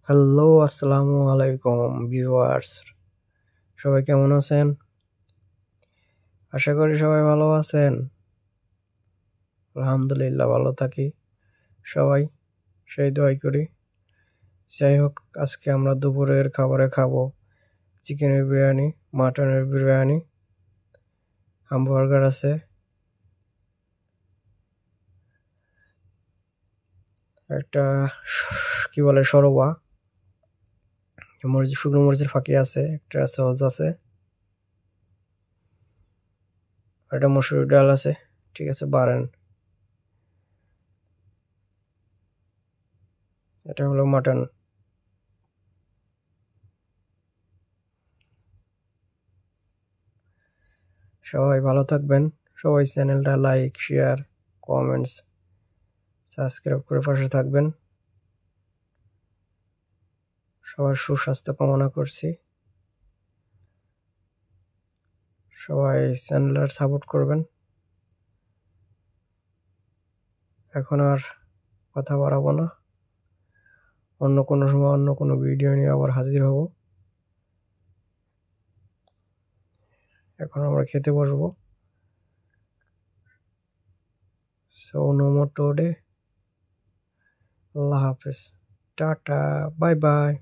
Hello, আসসালামু আলাইকুম viewers. সবাই কেমন আছেন? আশা করি সবাই ভালো আছেন। আলহামদুলিল্লাহ ভালো থাকি। সবাই সেই দোয়াই করি। যাই হোক, আজকে আমরা দুপুরের খাবারে খাবো চিকেনের বিরিয়ানি, মাটনের বিরিয়ানি, হামবার্গার আছে, একটা কি বলে সরোবা, শুকনো মরিচের ফাঁকি আছে, একটা সস আছে, একটা মসুর ডাল আছে। ঠিক আছে, বাড়েন। এটা হলো মাটন। সবাই ভালো থাকবেন। সবাই চ্যানেলটা লাইক, শেয়ার, কমেন্টস, সাবস্ক্রাইব করে পাশে থাকবেন। সবার সুস্বাস্থ্য কামনা করছি। সবাই চ্যানেলটা সাপোর্ট করবেন। এখন আর কথা বাড়াবো না। অন্য কোনো সময় অন্য কোনো ভিডিও নিয়ে আবার হাজির হব। এখন আমরা খেতে বসবো। So no more today. আল্লাহ হাফেজ, টাটা, বাই বাই।